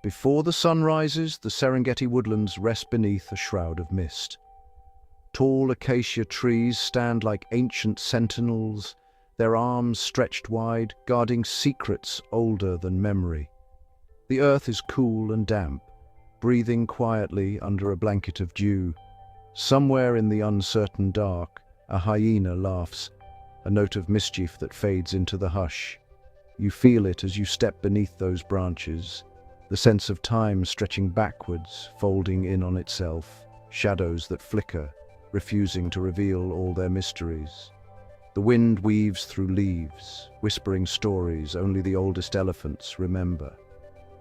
Before the sun rises, the Serengeti woodlands rest beneath a shroud of mist. Tall acacia trees stand like ancient sentinels, their arms stretched wide, guarding secrets older than memory. The earth is cool and damp, breathing quietly under a blanket of dew. Somewhere in the uncertain dark, a hyena laughs, a note of mischief that fades into the hush. You feel it as you step beneath those branches, the sense of time stretching backwards, folding in on itself, shadows that flicker, refusing to reveal all their mysteries. The wind weaves through leaves, whispering stories only the oldest elephants remember.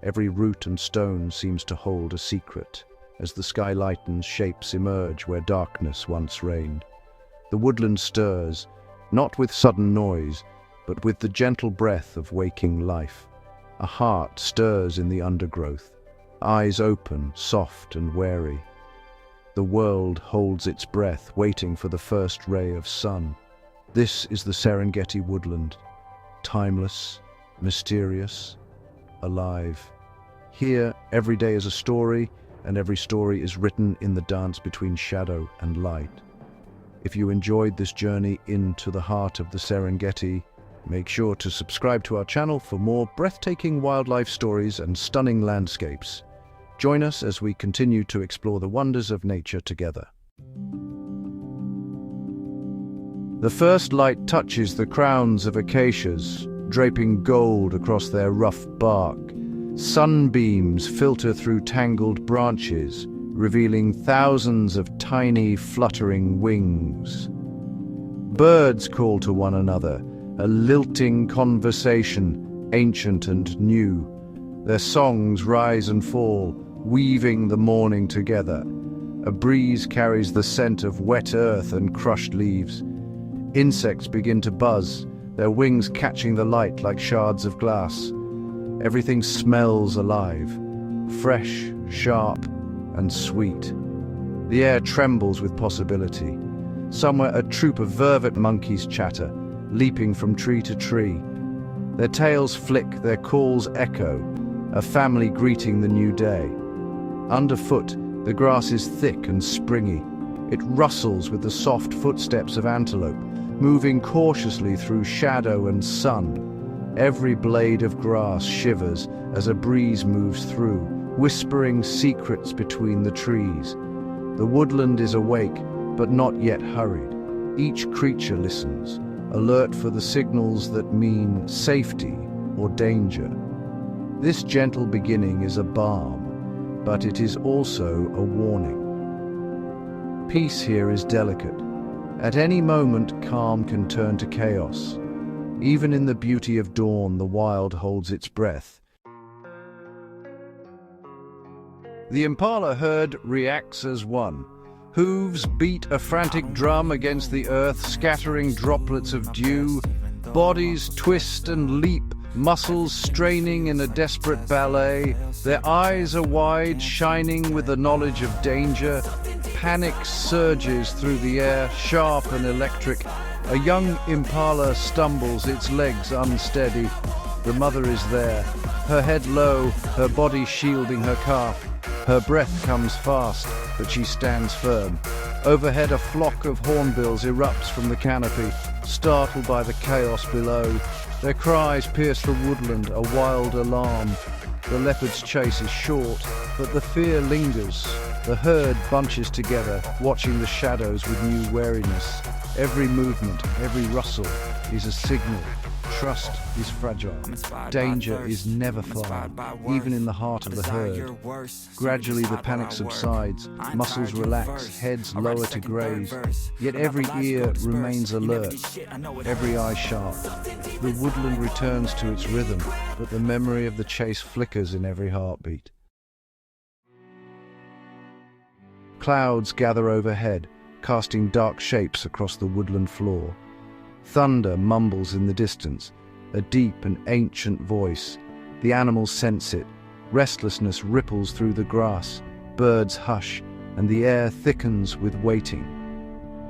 Every root and stone seems to hold a secret. As the sky lightens, shapes emerge where darkness once reigned. The woodland stirs, not with sudden noise, but with the gentle breath of waking life. A heart stirs in the undergrowth, eyes open, soft and wary. The world holds its breath, waiting for the first ray of sun. This is the Serengeti woodland, timeless, mysterious, alive. Here, every day is a story, and every story is written in the dance between shadow and light. If you enjoyed this journey into the heart of the Serengeti, make sure to subscribe to our channel for more breathtaking wildlife stories and stunning landscapes. Join us as we continue to explore the wonders of nature together. The first light touches the crowns of acacias, draping gold across their rough bark. Sunbeams filter through tangled branches, revealing thousands of tiny, fluttering wings. Birds call to one another, a lilting conversation, ancient and new. Their songs rise and fall, weaving the morning together. A breeze carries the scent of wet earth and crushed leaves. Insects begin to buzz, their wings catching the light like shards of glass. Everything smells alive, fresh, sharp, and sweet. The air trembles with possibility. Somewhere a troop of vervet monkeys chatter, leaping from tree to tree. Their tails flick, their calls echo, a family greeting the new day. Underfoot, the grass is thick and springy. It rustles with the soft footsteps of antelope, moving cautiously through shadow and sun. Every blade of grass shivers as a breeze moves through, whispering secrets between the trees. The woodland is awake, but not yet hurried. Each creature listens, alert for the signals that mean safety or danger. This gentle beginning is a balm, but it is also a warning. Peace here is delicate. At any moment, calm can turn to chaos. Even in the beauty of dawn, the wild holds its breath. The impala herd reacts as one. Hooves beat a frantic drum against the earth, scattering droplets of dew. Bodies twist and leap, muscles straining in a desperate ballet. Their eyes are wide, shining with the knowledge of danger. Panic surges through the air, sharp and electric. A young impala stumbles, its legs unsteady. The mother is there, her head low, her body shielding her calf. Her breath comes fast, but she stands firm. Overhead, a flock of hornbills erupts from the canopy, startled by the chaos below. Their cries pierce the woodland, a wild alarm. The leopard's chase is short, but the fear lingers. The herd bunches together, watching the shadows with new wariness. Every movement, every rustle is a signal. Trust is fragile. Danger is never far, even in the heart of the herd. Gradually the panic subsides, muscles relax, heads lower to graze. Yet every ear remains alert, every eye sharp. The woodland returns to its rhythm, but the memory of the chase flickers in every heartbeat. Clouds gather overhead, casting dark shapes across the woodland floor. Thunder mumbles in the distance, a deep and ancient voice. The animals sense it. Restlessness ripples through the grass. Birds hush, and the air thickens with waiting.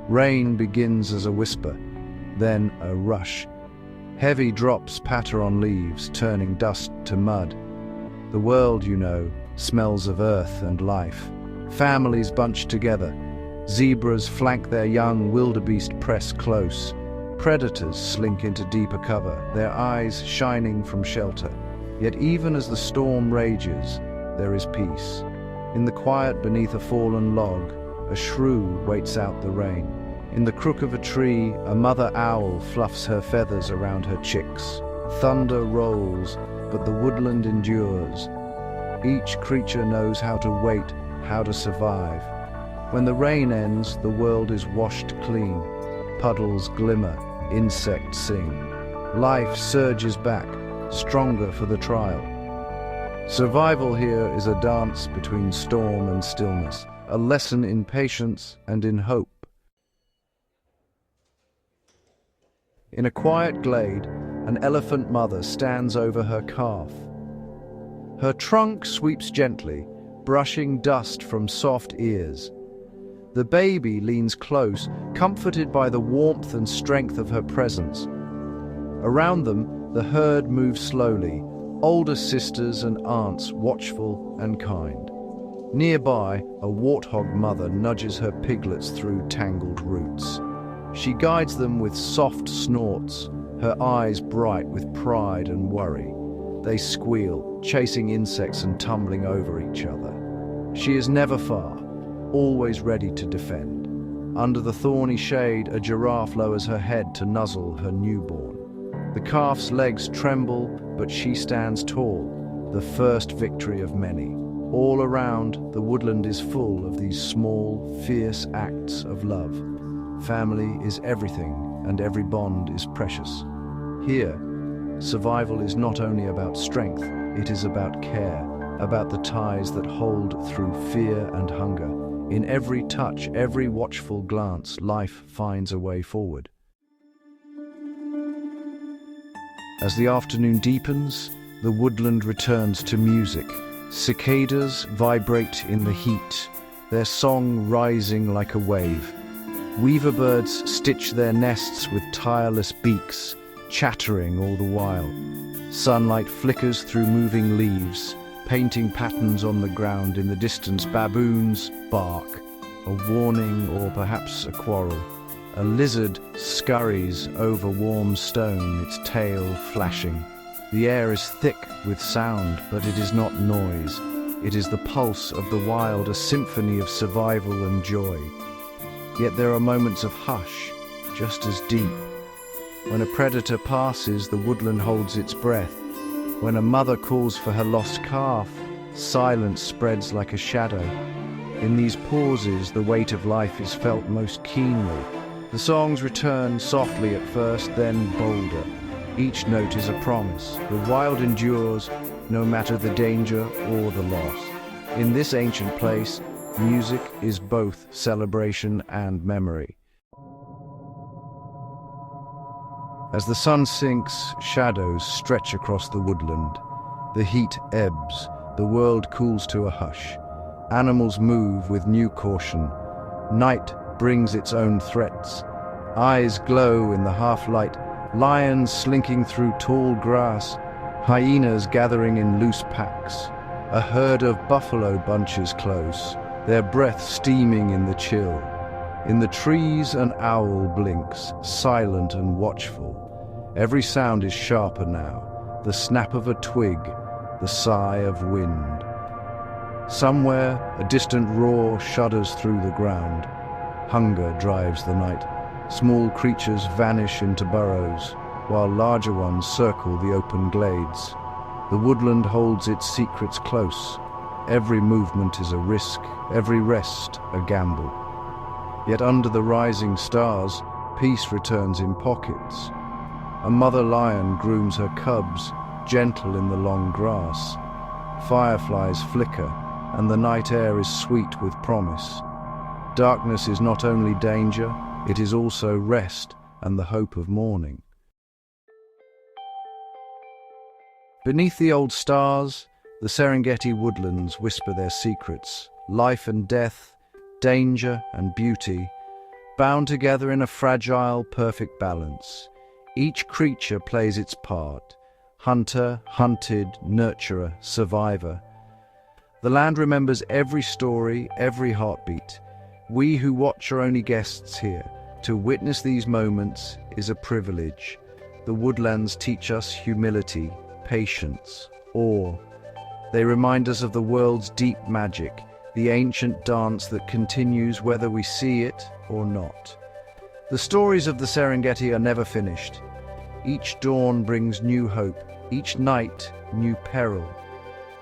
Rain begins as a whisper, then a rush. Heavy drops patter on leaves, turning dust to mud. The world, smells of earth and life. Families bunch together. Zebras flank their young, wildebeest press close. Predators slink into deeper cover, their eyes shining from shelter. Yet even as the storm rages, there is peace. In the quiet beneath a fallen log, a shrew waits out the rain. In the crook of a tree, a mother owl fluffs her feathers around her chicks. Thunder rolls, but the woodland endures. Each creature knows how to wait, how to survive. When the rain ends, the world is washed clean. Puddles glimmer, insects sing. Life surges back, stronger for the trial. Survival here is a dance between storm and stillness, a lesson in patience and in hope. In a quiet glade, an elephant mother stands over her calf. Her trunk sweeps gently, brushing dust from soft ears. The baby leans close, comforted by the warmth and strength of her presence. Around them, the herd moves slowly, older sisters and aunts watchful and kind. Nearby, a warthog mother nudges her piglets through tangled roots. She guides them with soft snorts, her eyes bright with pride and worry. They squeal, chasing insects and tumbling over each other. She is never far, always ready to defend. Under the thorny shade, a giraffe lowers her head to nuzzle her newborn. The calf's legs tremble, but she stands tall, the first victory of many. All around, the woodland is full of these small, fierce acts of love. Family is everything, and every bond is precious. Here, survival is not only about strength, it is about care, about the ties that hold through fear and hunger. In every touch, every watchful glance, life finds a way forward. As the afternoon deepens, the woodland returns to music. Cicadas vibrate in the heat, their song rising like a wave. Weaver birds stitch their nests with tireless beaks, chattering all the while. Sunlight flickers through moving leaves, painting patterns on the ground. In the distance, baboons bark, a warning or perhaps a quarrel. A lizard scurries over warm stone, its tail flashing. The air is thick with sound, but it is not noise. It is the pulse of the wild, a symphony of survival and joy. Yet there are moments of hush, just as deep. When a predator passes, the woodland holds its breath. When a mother calls for her lost calf, silence spreads like a shadow. In these pauses, the weight of life is felt most keenly. The songs return softly at first, then bolder. Each note is a promise. The wild endures, no matter the danger or the loss. In this ancient place, music is both celebration and memory. As the sun sinks, shadows stretch across the woodland. The heat ebbs, the world cools to a hush. Animals move with new caution. Night brings its own threats. Eyes glow in the half-light, lions slinking through tall grass, hyenas gathering in loose packs. A herd of buffalo bunches close, their breath steaming in the chill. In the trees, an owl blinks, silent and watchful. Every sound is sharper now, the snap of a twig, the sigh of wind. Somewhere, a distant roar shudders through the ground. Hunger drives the night. Small creatures vanish into burrows, while larger ones circle the open glades. The woodland holds its secrets close. Every movement is a risk, every rest a gamble. Yet under the rising stars, peace returns in pockets. A mother lion grooms her cubs, gentle in the long grass. Fireflies flicker, and the night air is sweet with promise. Darkness is not only danger, it is also rest and the hope of morning. Beneath the old stars, the Serengeti woodlands whisper their secrets. Life and death, danger and beauty, bound together in a fragile, perfect balance. Each creature plays its part, hunter, hunted, nurturer, survivor. The land remembers every story, every heartbeat. We who watch are only guests here. To witness these moments is a privilege. The woodlands teach us humility, patience, awe. They remind us of the world's deep magic, the ancient dance that continues whether we see it or not. The stories of the Serengeti are never finished. Each dawn brings new hope, each night new peril.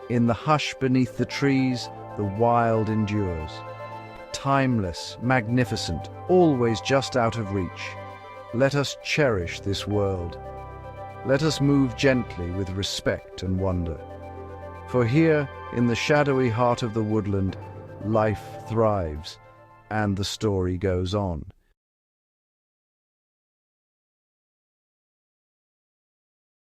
In the hush beneath the trees, the wild endures. Timeless, magnificent, always just out of reach. Let us cherish this world. Let us move gently with respect and wonder. For here, in the shadowy heart of the woodland, life thrives, and the story goes on.